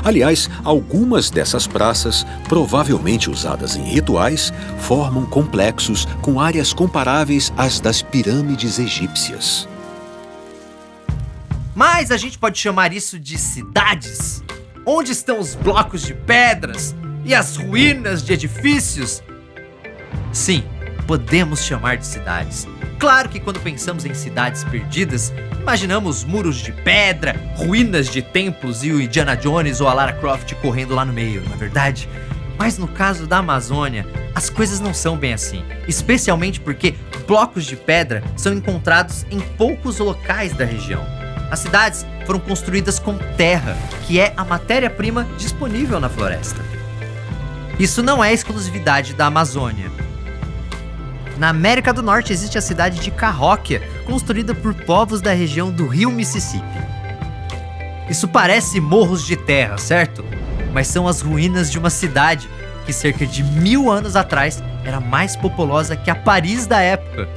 Aliás, algumas dessas praças, provavelmente usadas em rituais, formam complexos com áreas comparáveis às das pirâmides egípcias. Mas a gente pode chamar isso de cidades? Onde estão os blocos de pedras e as ruínas de edifícios? Sim, podemos chamar de cidades. Claro que quando pensamos em cidades perdidas, imaginamos muros de pedra, ruínas de templos e o Indiana Jones ou a Lara Croft correndo lá no meio, não é verdade? Mas no caso da Amazônia, as coisas não são bem assim, especialmente porque blocos de pedra são encontrados em poucos locais da região. As cidades foram construídas com terra, que é a matéria-prima disponível na floresta. Isso não é exclusividade da Amazônia. Na América do Norte existe a cidade de Cahokia, construída por povos da região do rio Mississippi. Isso parece morros de terra, certo? Mas são as ruínas de uma cidade que cerca de 1000 anos atrás era mais populosa que a Paris da época.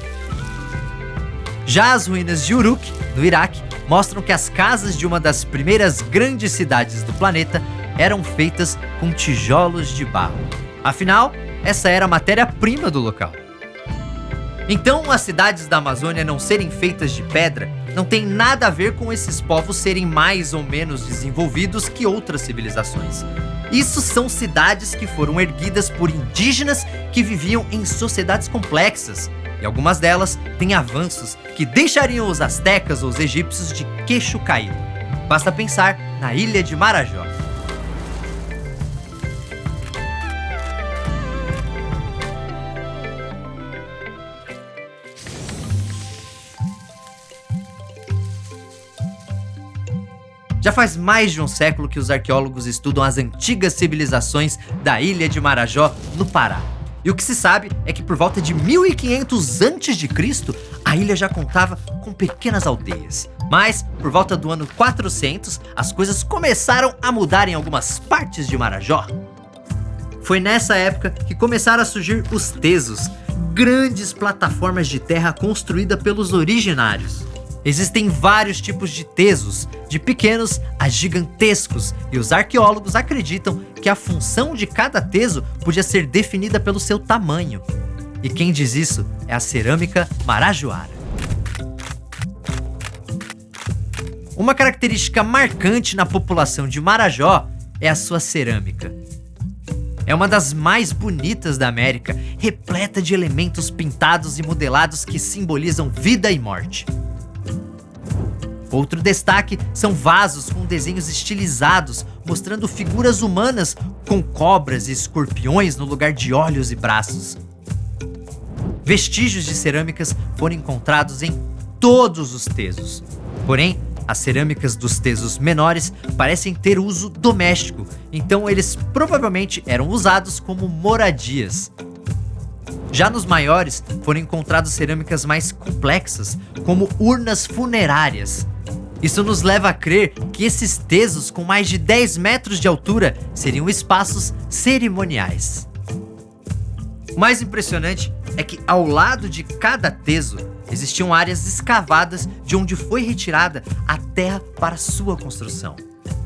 Já as ruínas de Uruk, no Iraque, mostram que as casas de uma das primeiras grandes cidades do planeta eram feitas com tijolos de barro. Afinal, essa era a matéria-prima do local. Então, as cidades da Amazônia não serem feitas de pedra não tem nada a ver com esses povos serem mais ou menos desenvolvidos que outras civilizações. Isso são cidades que foram erguidas por indígenas que viviam em sociedades complexas, e algumas delas têm avanços que deixariam os astecas ou os egípcios de queixo caído. Basta pensar na ilha de Marajó. Já faz mais de um século que os arqueólogos estudam as antigas civilizações da ilha de Marajó, no Pará. E o que se sabe é que por volta de 1500 a.C., a ilha já contava com pequenas aldeias. Mas, por volta do ano 400, as coisas começaram a mudar em algumas partes de Marajó. Foi nessa época que começaram a surgir os tesos, grandes plataformas de terra construídas pelos originários. Existem vários tipos de tesos, de pequenos a gigantescos, e os arqueólogos acreditam que a função de cada teso podia ser definida pelo seu tamanho. E quem diz isso é a cerâmica marajoara. Uma característica marcante na população de Marajó é a sua cerâmica. É uma das mais bonitas da América, repleta de elementos pintados e modelados que simbolizam vida e morte. Outro destaque são vasos com desenhos estilizados, mostrando figuras humanas com cobras e escorpiões no lugar de olhos e braços. Vestígios de cerâmicas foram encontrados em todos os tesos. Porém, as cerâmicas dos tesos menores parecem ter uso doméstico, então eles provavelmente eram usados como moradias. Já nos maiores, foram encontradas cerâmicas mais complexas, como urnas funerárias. Isso nos leva a crer que esses tesos com mais de 10 metros de altura seriam espaços cerimoniais. O mais impressionante é que ao lado de cada teso existiam áreas escavadas de onde foi retirada a terra para sua construção.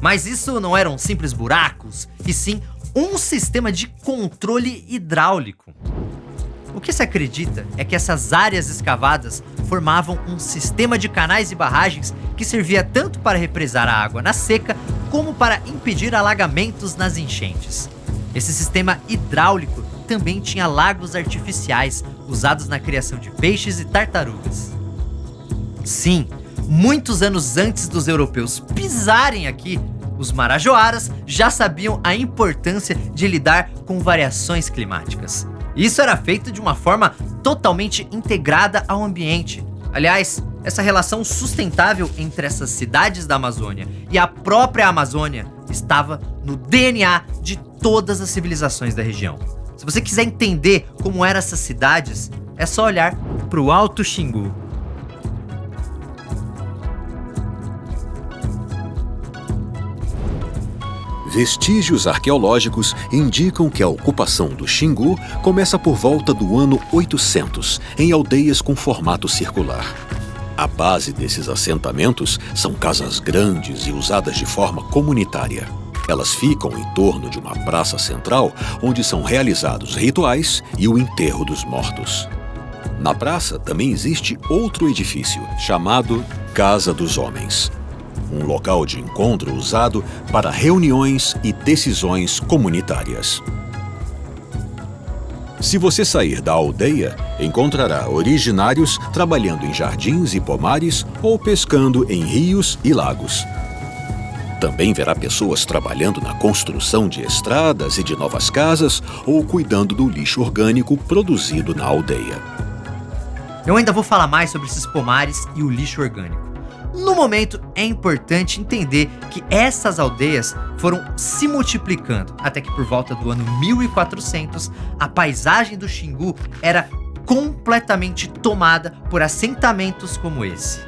Mas isso não eram simples buracos, e sim um sistema de controle hidráulico. O que se acredita é que essas áreas escavadas formavam um sistema de canais e barragens que servia tanto para represar a água na seca, como para impedir alagamentos nas enchentes. Esse sistema hidráulico também tinha lagos artificiais, usados na criação de peixes e tartarugas. Sim, muitos anos antes dos europeus pisarem aqui, os marajoaras já sabiam a importância de lidar com variações climáticas. Isso era feito de uma forma totalmente integrada ao ambiente. Aliás, essa relação sustentável entre essas cidades da Amazônia e a própria Amazônia estava no DNA de todas as civilizações da região. Se você quiser entender como eram essas cidades, é só olhar para o Alto Xingu. Vestígios arqueológicos indicam que a ocupação do Xingu começa por volta do ano 800, em aldeias com formato circular. A base desses assentamentos são casas grandes e usadas de forma comunitária. Elas ficam em torno de uma praça central, onde são realizados rituais e o enterro dos mortos. Na praça também existe outro edifício, chamado Casa dos Homens. Um local de encontro usado para reuniões e decisões comunitárias. Se você sair da aldeia, encontrará originários trabalhando em jardins e pomares ou pescando em rios e lagos. Também verá pessoas trabalhando na construção de estradas e de novas casas ou cuidando do lixo orgânico produzido na aldeia. Eu ainda vou falar mais sobre esses pomares e o lixo orgânico. No momento, é importante entender que essas aldeias foram se multiplicando, até que por volta do ano 1400, a paisagem do Xingu era completamente tomada por assentamentos como esse.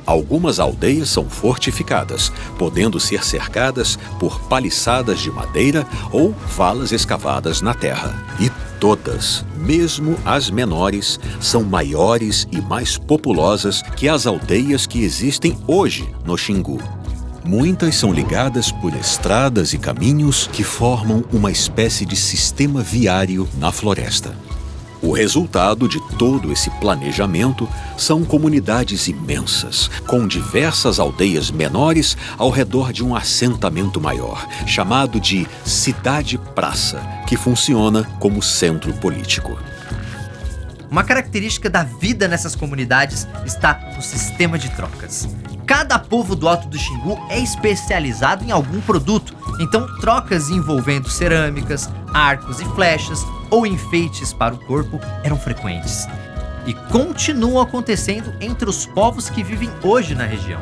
Algumas aldeias são fortificadas, podendo ser cercadas por paliçadas de madeira ou valas escavadas na terra. E todas, mesmo as menores, são maiores e mais populosas que as aldeias que existem hoje no Xingu. Muitas são ligadas por estradas e caminhos que formam uma espécie de sistema viário na floresta. O resultado de todo esse planejamento são comunidades imensas, com diversas aldeias menores ao redor de um assentamento maior, chamado de cidade-praça, que funciona como centro político. Uma característica da vida nessas comunidades está no sistema de trocas. Cada povo do Alto do Xingu é especializado em algum produto, então trocas envolvendo cerâmicas, arcos e flechas ou enfeites para o corpo eram frequentes. E continuam acontecendo entre os povos que vivem hoje na região.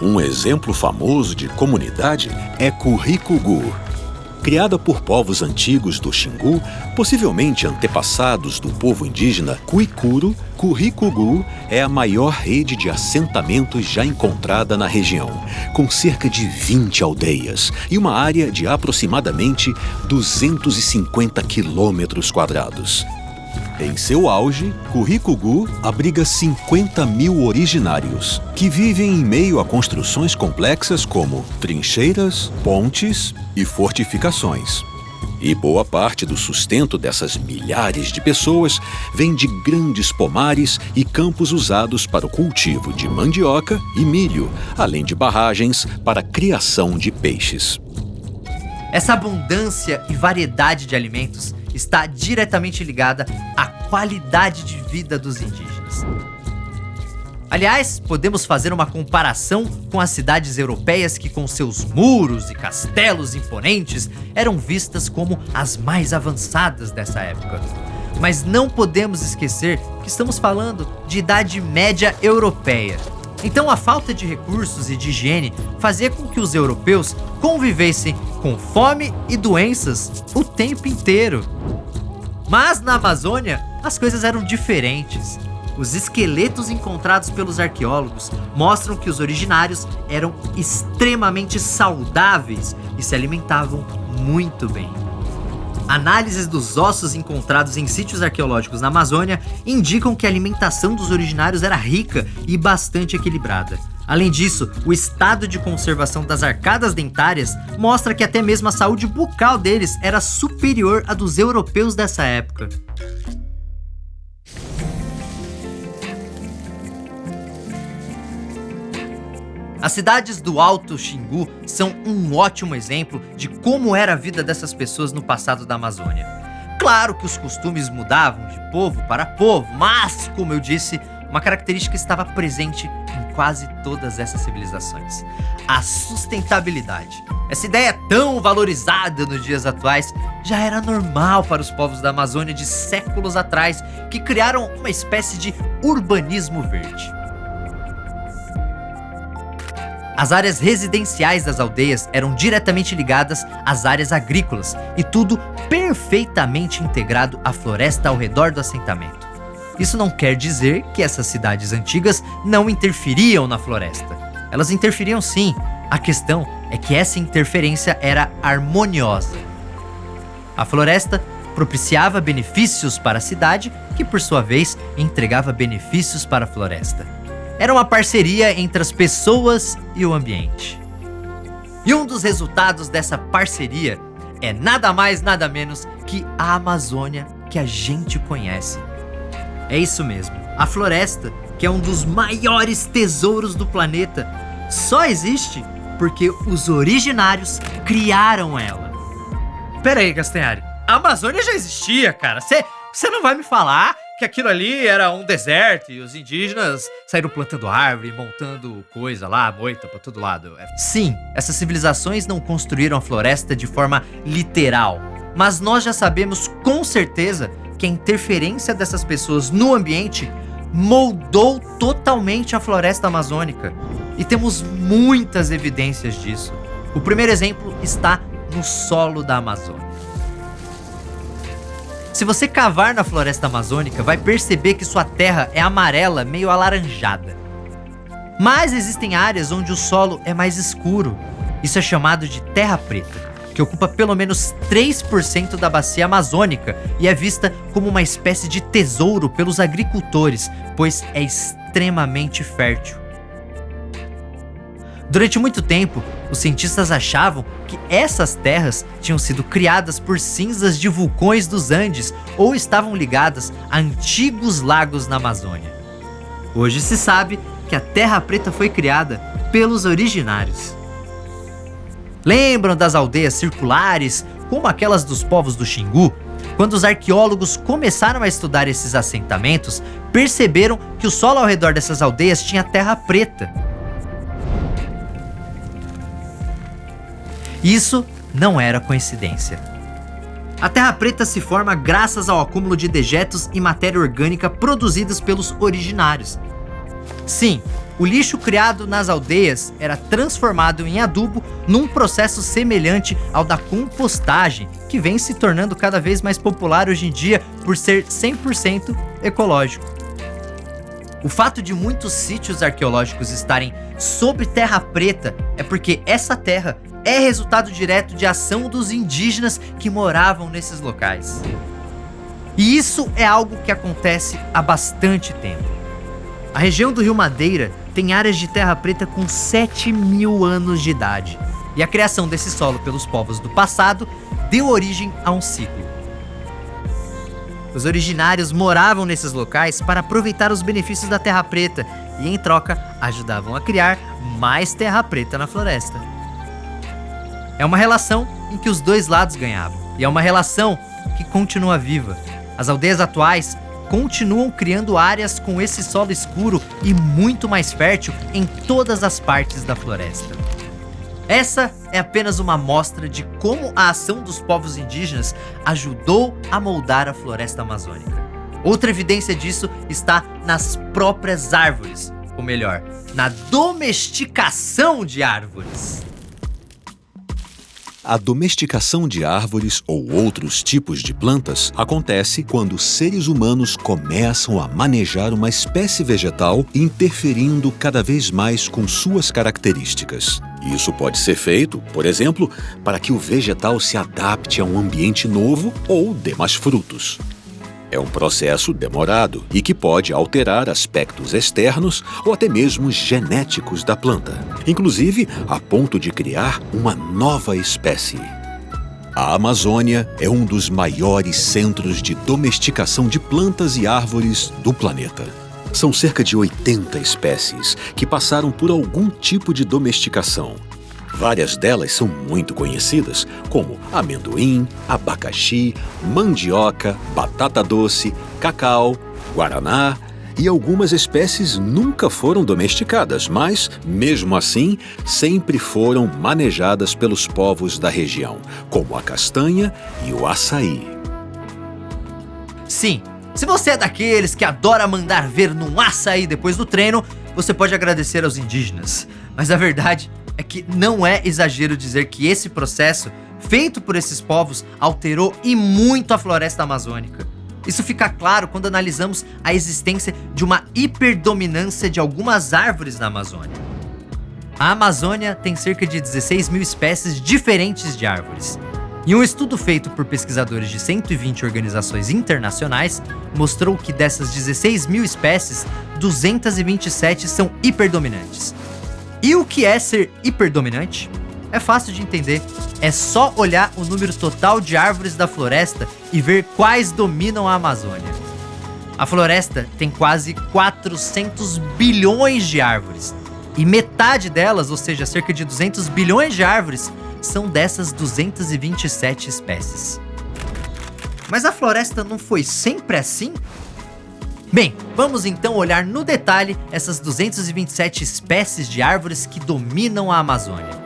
Um exemplo famoso de comunidade é Curri-Cugu. Criada por povos antigos do Xingu, possivelmente antepassados do povo indígena Cuicuro, Curri-Cugu é a maior rede de assentamentos já encontrada na região, com cerca de 20 aldeias e uma área de aproximadamente 250 quilômetros quadrados. Em seu auge, Curri-Cugu abriga 50 mil originários, que vivem em meio a construções complexas como trincheiras, pontes e fortificações. E boa parte do sustento dessas milhares de pessoas vem de grandes pomares e campos usados para o cultivo de mandioca e milho, além de barragens para a criação de peixes. Essa abundância e variedade de alimentos está diretamente ligada à qualidade de vida dos indígenas. Aliás, podemos fazer uma comparação com as cidades europeias que, com seus muros e castelos imponentes, eram vistas como as mais avançadas dessa época. Mas não podemos esquecer que estamos falando de Idade Média europeia. Então a falta de recursos e de higiene fazia com que os europeus convivessem com fome e doenças o tempo inteiro. Mas na Amazônia, as coisas eram diferentes. Os esqueletos encontrados pelos arqueólogos mostram que os originários eram extremamente saudáveis e se alimentavam muito bem. Análises dos ossos encontrados em sítios arqueológicos na Amazônia indicam que a alimentação dos originários era rica e bastante equilibrada. Além disso, o estado de conservação das arcadas dentárias mostra que até mesmo a saúde bucal deles era superior à dos europeus dessa época. As cidades do Alto Xingu são um ótimo exemplo de como era a vida dessas pessoas no passado da Amazônia. Claro que os costumes mudavam de povo para povo, mas, como eu disse, uma característica estava presente em quase todas essas civilizações: a sustentabilidade. Essa ideia tão valorizada nos dias atuais já era normal para os povos da Amazônia de séculos atrás, que criaram uma espécie de urbanismo verde. As áreas residenciais das aldeias eram diretamente ligadas às áreas agrícolas e tudo perfeitamente integrado à floresta ao redor do assentamento. Isso não quer dizer que essas cidades antigas não interferiam na floresta. Elas interferiam sim. A questão é que essa interferência era harmoniosa. A floresta propiciava benefícios para a cidade, que por sua vez entregava benefícios para a floresta. Era uma parceria entre as pessoas e o ambiente. E um dos resultados dessa parceria é nada mais, nada menos que a Amazônia que a gente conhece. É isso mesmo, a floresta, que é um dos maiores tesouros do planeta, só existe porque os originários criaram ela. Pera aí, Castanhari, a Amazônia já existia, cara. Você não vai me falar que aquilo ali era um deserto e os indígenas saíram plantando árvore, montando coisa lá, moita pra todo lado. Sim, essas civilizações não construíram a floresta de forma literal, mas nós já sabemos com certeza que a interferência dessas pessoas no ambiente moldou totalmente a floresta amazônica. E temos muitas evidências disso. O primeiro exemplo está no solo da Amazônia. Se você cavar na floresta amazônica, vai perceber que sua terra é amarela, meio alaranjada. Mas existem áreas onde o solo é mais escuro. Isso é chamado de terra preta, que ocupa pelo menos 3% da bacia amazônica e é vista como uma espécie de tesouro pelos agricultores, pois é extremamente fértil. Durante muito tempo, os cientistas achavam que essas terras tinham sido criadas por cinzas de vulcões dos Andes ou estavam ligadas a antigos lagos na Amazônia. Hoje se sabe que a Terra Preta foi criada pelos originários. Lembram das aldeias circulares, como aquelas dos povos do Xingu? Quando os arqueólogos começaram a estudar esses assentamentos, perceberam que o solo ao redor dessas aldeias tinha terra preta. Isso não era coincidência. A terra preta se forma graças ao acúmulo de dejetos e matéria orgânica produzidos pelos originários. Sim, O lixo criado nas aldeias era transformado em adubo num processo semelhante ao da compostagem, que vem se tornando cada vez mais popular hoje em dia por ser 100% ecológico. O fato de muitos sítios arqueológicos estarem sob terra preta é porque essa terra é resultado direto de ação dos indígenas que moravam nesses locais. E isso é algo que acontece há bastante tempo. A região do Rio Madeira tem áreas de terra preta com 7.000 anos de idade. E a criação desse solo pelos povos do passado deu origem a um ciclo. Os originários moravam nesses locais para aproveitar os benefícios da terra preta e, em troca, ajudavam a criar mais terra preta na floresta. É uma relação em que os dois lados ganhavam. E é uma relação que continua viva. As aldeias atuais continuam criando áreas com esse solo escuro e muito mais fértil em todas as partes da floresta. Essa é apenas uma amostra de como a ação dos povos indígenas ajudou a moldar a floresta amazônica. Outra evidência disso está nas próprias árvores, ou melhor, na domesticação de árvores. A domesticação de árvores ou outros tipos de plantas acontece quando seres humanos começam a manejar uma espécie vegetal, interferindo cada vez mais com suas características. Isso pode ser feito, por exemplo, para que o vegetal se adapte a um ambiente novo ou dê mais frutos. É um processo demorado e que pode alterar aspectos externos ou até mesmo genéticos da planta, inclusive a ponto de criar uma nova espécie. A Amazônia é um dos maiores centros de domesticação de plantas e árvores do planeta. São cerca de 80 espécies que passaram por algum tipo de domesticação. Várias delas são muito conhecidas, como amendoim, abacaxi, mandioca, batata doce, cacau, guaraná, e algumas espécies nunca foram domesticadas, mas, mesmo assim, sempre foram manejadas pelos povos da região, como a castanha e o açaí. Sim, se você é daqueles que adora mandar ver num açaí depois do treino, você pode agradecer aos indígenas. Mas a verdade é que não é exagero dizer que esse processo, feito por esses povos, alterou e muito a floresta amazônica. Isso fica claro quando analisamos a existência de uma hiperdominância de algumas árvores na Amazônia. A Amazônia tem cerca de 16.000 espécies diferentes de árvores. E um estudo feito por pesquisadores de 120 organizações internacionais mostrou que dessas 16.000 espécies, 227 são hiperdominantes. E o que é ser hiperdominante? É fácil de entender. É só olhar o número total de árvores da floresta e ver quais dominam a Amazônia. A floresta tem quase 400 bilhões de árvores. E metade delas, ou seja, cerca de 200 bilhões de árvores, são dessas 227 espécies. Mas a floresta não foi sempre assim? Bem, vamos então olhar no detalhe essas 227 espécies de árvores que dominam a Amazônia.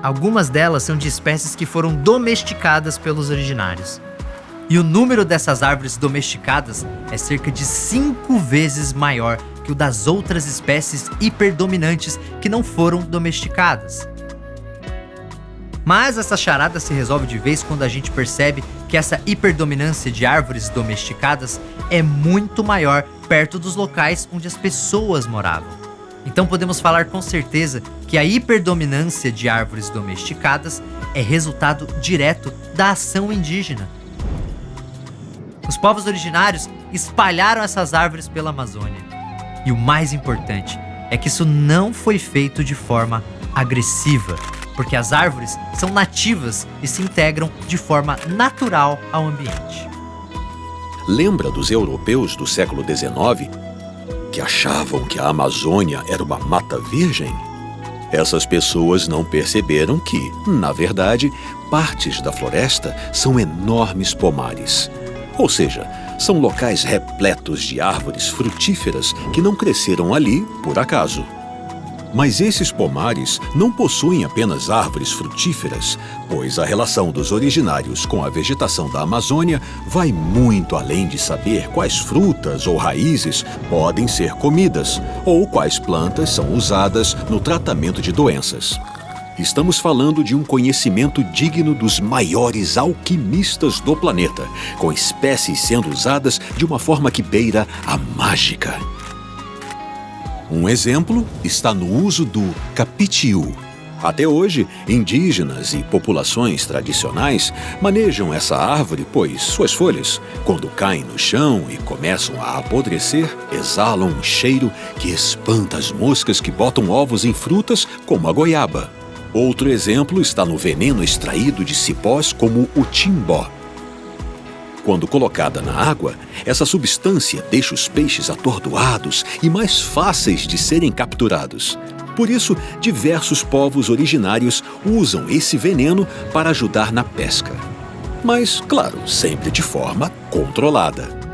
Algumas delas são de espécies que foram domesticadas pelos originários. E o número dessas árvores domesticadas é cerca de 5 vezes maior que o das outras espécies hiperdominantes que não foram domesticadas. Mas essa charada se resolve de vez quando a gente percebe que essa hiperdominância de árvores domesticadas é muito maior perto dos locais onde as pessoas moravam. Então podemos falar com certeza que a hiperdominância de árvores domesticadas é resultado direto da ação indígena. Os povos originários espalharam essas árvores pela Amazônia. E o mais importante é que isso não foi feito de forma agressiva, porque as árvores são nativas e se integram de forma natural ao ambiente. Lembra dos europeus do século XIX que achavam que a Amazônia era uma mata virgem? Essas pessoas não perceberam que, na verdade, partes da floresta são enormes pomares. Ou seja, são locais repletos de árvores frutíferas que não cresceram ali por acaso. Mas esses pomares não possuem apenas árvores frutíferas, pois a relação dos originários com a vegetação da Amazônia vai muito além de saber quais frutas ou raízes podem ser comidas ou quais plantas são usadas no tratamento de doenças. Estamos falando de um conhecimento digno dos maiores alquimistas do planeta, com espécies sendo usadas de uma forma que beira a mágica. Um exemplo está no uso do capitiu. Até hoje, indígenas e populações tradicionais manejam essa árvore, pois suas folhas, quando caem no chão e começam a apodrecer, exalam um cheiro que espanta as moscas que botam ovos em frutas como a goiaba. Outro exemplo está no veneno extraído de cipós como o timbó. Quando colocada na água, essa substância deixa os peixes atordoados e mais fáceis de serem capturados. Por isso, diversos povos originários usam esse veneno para ajudar na pesca. Mas, claro, sempre de forma controlada.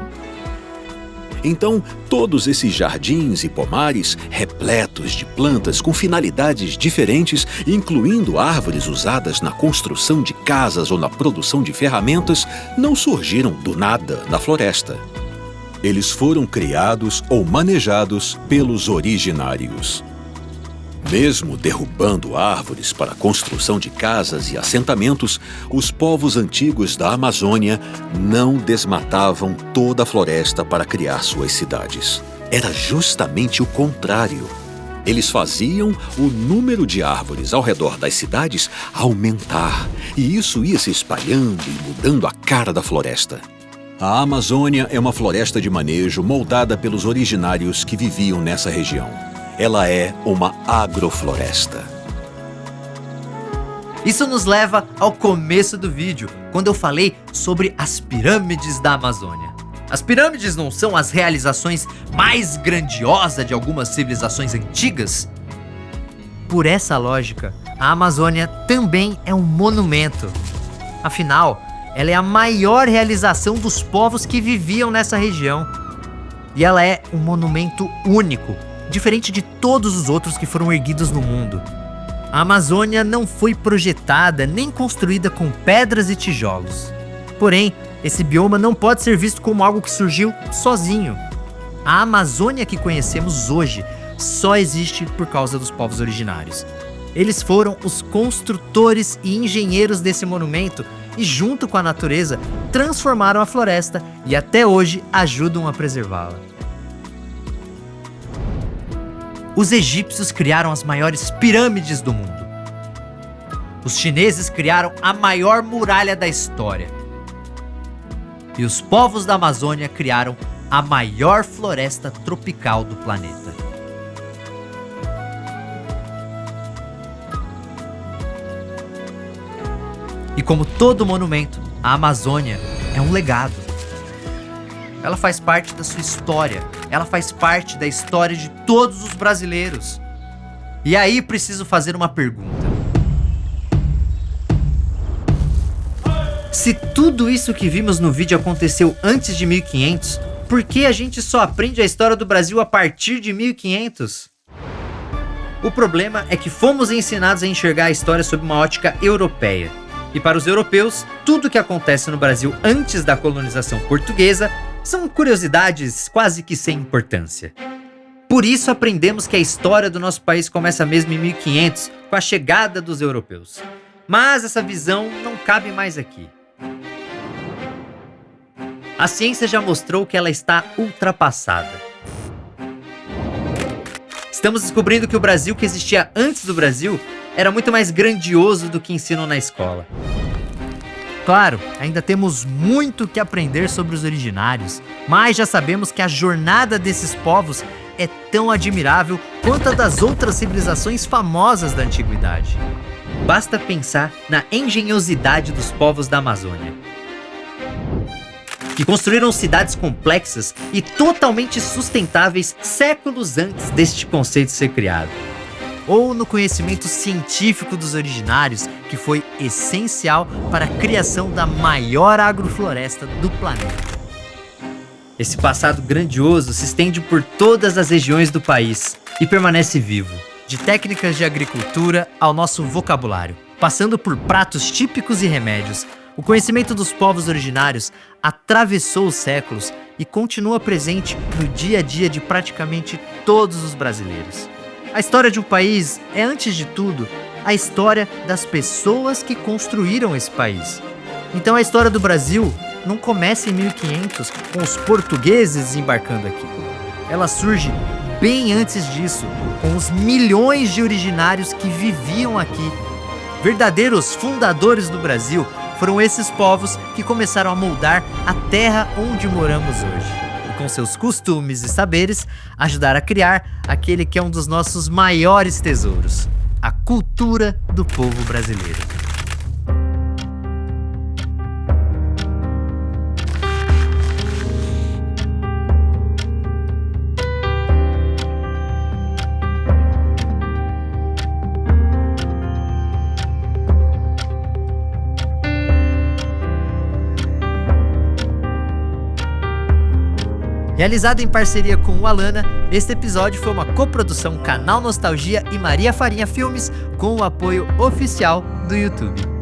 Então, todos esses jardins e pomares, repletos de plantas com finalidades diferentes, incluindo árvores usadas na construção de casas ou na produção de ferramentas, não surgiram do nada na floresta. Eles foram criados ou manejados pelos originários. Mesmo derrubando árvores para a construção de casas e assentamentos, os povos antigos da Amazônia não desmatavam toda a floresta para criar suas cidades. Era justamente o contrário. Eles faziam o número de árvores ao redor das cidades aumentar, e isso ia se espalhando e mudando a cara da floresta. A Amazônia é uma floresta de manejo moldada pelos originários que viviam nessa região. Ela é uma agrofloresta. Isso nos leva ao começo do vídeo, quando eu falei sobre as pirâmides da Amazônia. As pirâmides não são as realizações mais grandiosas de algumas civilizações antigas? Por essa lógica, a Amazônia também é um monumento. Afinal, ela é a maior realização dos povos que viviam nessa região. E ela é um monumento único, diferente de todos os outros que foram erguidos no mundo. A Amazônia não foi projetada nem construída com pedras e tijolos. Porém, esse bioma não pode ser visto como algo que surgiu sozinho. A Amazônia que conhecemos hoje só existe por causa dos povos originários. Eles foram os construtores e engenheiros desse monumento e, junto com a natureza, transformaram a floresta e até hoje ajudam a preservá-la. Os egípcios criaram as maiores pirâmides do mundo. Os chineses criaram a maior muralha da história. E os povos da Amazônia criaram a maior floresta tropical do planeta. E como todo monumento, a Amazônia é um legado. Ela faz parte da sua história. Ela faz parte da história de todos os brasileiros. E aí preciso fazer uma pergunta. Se tudo isso que vimos no vídeo aconteceu antes de 1500, por que a gente só aprende a história do Brasil a partir de 1500? O problema é que fomos ensinados a enxergar a história sob uma ótica europeia. E para os europeus, tudo que acontece no Brasil antes da colonização portuguesa são curiosidades quase que sem importância. Por isso aprendemos que a história do nosso país começa mesmo em 1500, com a chegada dos europeus. Mas essa visão não cabe mais aqui. A ciência já mostrou que ela está ultrapassada. Estamos descobrindo que o Brasil que existia antes do Brasil era muito mais grandioso do que ensinam na escola. Claro, ainda temos muito que aprender sobre os originários, mas já sabemos que a jornada desses povos é tão admirável quanto a das outras civilizações famosas da antiguidade. Basta pensar na engenhosidade dos povos da Amazônia, que construíram cidades complexas e totalmente sustentáveis séculos antes deste conceito ser criado. Ou no conhecimento científico dos originários, que foi essencial para a criação da maior agrofloresta do planeta. Esse passado grandioso se estende por todas as regiões do país e permanece vivo, de técnicas de agricultura ao nosso vocabulário, passando por pratos típicos e remédios. O conhecimento dos povos originários atravessou os séculos e continua presente no dia a dia de praticamente todos os brasileiros. A história de um país é, antes de tudo, a história das pessoas que construíram esse país. Então a história do Brasil não começa em 1500 com os portugueses desembarcando aqui. Ela surge bem antes disso, com os milhões de originários que viviam aqui. Verdadeiros fundadores do Brasil foram esses povos que começaram a moldar a terra onde moramos hoje. E com seus costumes e saberes, ajudar a criar aquele que é um dos nossos maiores tesouros, a cultura do povo brasileiro. Realizado em parceria com o Alana, este episódio foi uma coprodução Canal Nostalgia e Maria Farinha Filmes com o apoio oficial do YouTube.